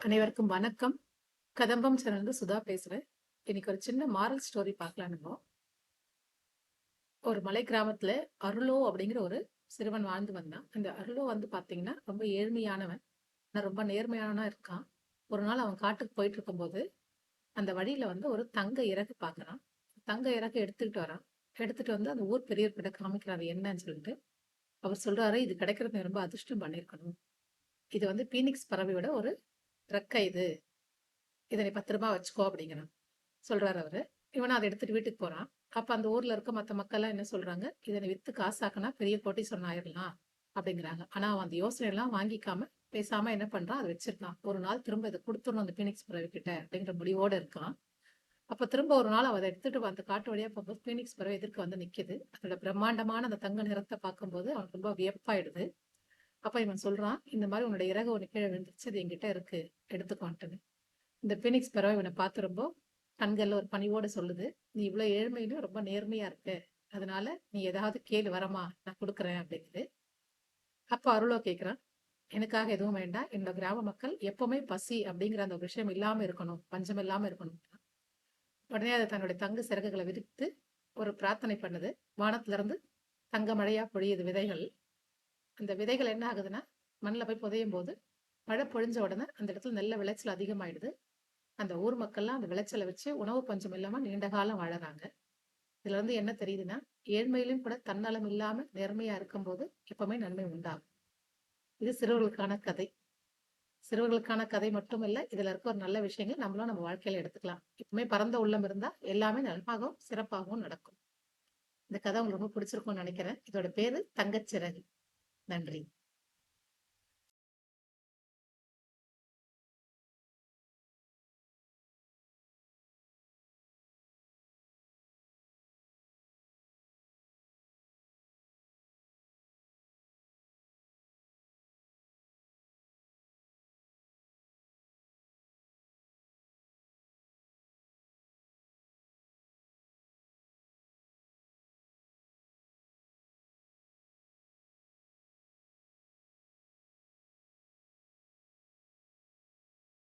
அனைவருக்கும் வணக்கம். கதம்பம் சேனல்ல சுதா பேசுறேன். இன்னைக்கு ஒரு சின்ன மாரல் ஸ்டோரி பார்க்கலாம்னு. ஒரு மலை கிராமத்துல அருளோ அப்படிங்கிற ஒரு சிறுவன் வாழ்ந்து வந்தான். அந்த அருளோ வந்து பாத்தீங்கன்னா ரொம்ப ஏழ்மையானவன். ஆனா ரொம்ப நேர்மையானவனா இருக்கான். ஒரு நாள் அவன் காட்டுக்கு போயிட்டு இருக்கும்போது அந்த வழியில வந்து ஒரு தங்க இறகு பார்க்கறான். தங்க இறகு எடுத்துக்கிட்டு வரான். எடுத்துட்டு வந்து அந்த ஊர் பெரியவர்கிட்ட காமிக்கிறாரு என்னன்னு சொல்லிட்டு. அவர் சொல்றாரு, இது கிடைக்கிறது ரொம்ப அதிர்ஷ்டம் பண்ணியிருக்கணும். இது வந்து பீனிக்ஸ் பறவையோட ஒரு ரெக்கை இது. இதை நீ பத்திரமா வச்சுக்கோ அப்படிங்கிறான். சொல்றாரு அவரு. இவனும் அத எடுத்துட்டு வீட்டுக்கு போறான். அப்ப அந்த ஊர்ல இருக்க மத்த மக்கள்லாம் என்ன சொல்றாங்க, "இத நீ வித்து காசாக்குனா பெரிய கோடீஸ்வரன் ஆயிரலாம்" அப்படிங்கிறாங்க. ஆனா அவன் அந்த யோசனையெல்லாம் வாங்கிக்காம, பேசாம என்ன பண்றான், அத வச்சிருக்கான். ஒரு நாள் திரும்ப இத குடுத்துறணும் அந்த பீனிக்ஸ் பறவை கிட்ட அப்படிங்கிற முடிவோட இருக்கான். அப்ப திரும்ப ஒரு நாள் அவ அத எடுத்துட்டு அந்த காட்டு வழியா போகும்போது பீனிக்ஸ் பறவை எதிர்க்க வந்து நிக்குது. அதோட பிரம்மாண்டமான அந்த தங்க நிறத்த பார்க்கும்போது அவனுக்கு ரொம்ப வியப்பாயிடுது. அப்ப இவன் சொல்றான், "இந்த மாரி உன்னோட இறகு ஒண்ணு கீழ விழுந்துருச்சு. அது என்கிட்ட இருக்கு. எடுத்துக்கோன்ட்டுன்னு." இந்த பீனிக்ஸ் பறவை இவனை பார்த்து ரொம்ப கண்கள்ல ஒரு பணிவோட சொல்லுது, "நீ இவ்ளோ ஏழ்மையிலும் ரொம்ப நேர்மையா இருக்க. அதனால நீ ஏதாவது கேளு வரமா, நான் குடுக்குறேன்" அப்படிங்குது. அப்ப அருளோ கேட்கிறான், "எனக்காக எதுவும் வேண்டாம். என்னோட கிராம மக்கள் எப்பவுமே பசி அப்படிங்கிற அந்த ஒரு விஷயம் இல்லாம இருக்கணும். பஞ்சம் இல்லாம இருக்கணும்." உடனே அது தன்னுடைய தங்க சிறகுகளை விரித்து ஒரு பிரார்த்தனை பண்ணுது. வானத்துல இருந்து தங்க மழையா பொழியுது விதைகள். அந்த விதைகள் என்ன ஆகுதுன்னா, மண்ணுல போய் புதையும் போது மழை பொழிஞ்ச உடனே அந்த இடத்துல நல்ல விளைச்சல் அதிகமாயிடுது. அந்த ஊர் மக்கள்லாம் அந்த விளைச்சலை வச்சு உணவு பஞ்சம் இல்லாம நீண்ட காலம் வாழறாங்க. இதுல இருந்து என்ன தெரியுதுன்னா, ஏழ்மையிலும் கூட தன்னலம் இல்லாம நேர்மையா இருக்கும்போது எப்பவுமே நன்மை உண்டாகும். இது சிறுவர்களுக்கான கதை. சிறுவர்களுக்கான கதை மட்டுமல்ல, இதுல இருக்க ஒரு நல்ல விஷயங்கள் நம்மளும் நம்ம வாழ்க்கையில எடுத்துக்கலாம். எப்பவுமே பரந்த உள்ளம் இருந்தா எல்லாமே நலமாகவும் சிறப்பாகவும் நடக்கும். இந்த கதை உங்களுக்கு ரொம்ப பிடிச்சிருக்கும்னு நினைக்கிறேன். இதோட பேரு தங்கச்சிறகு. நன்றி.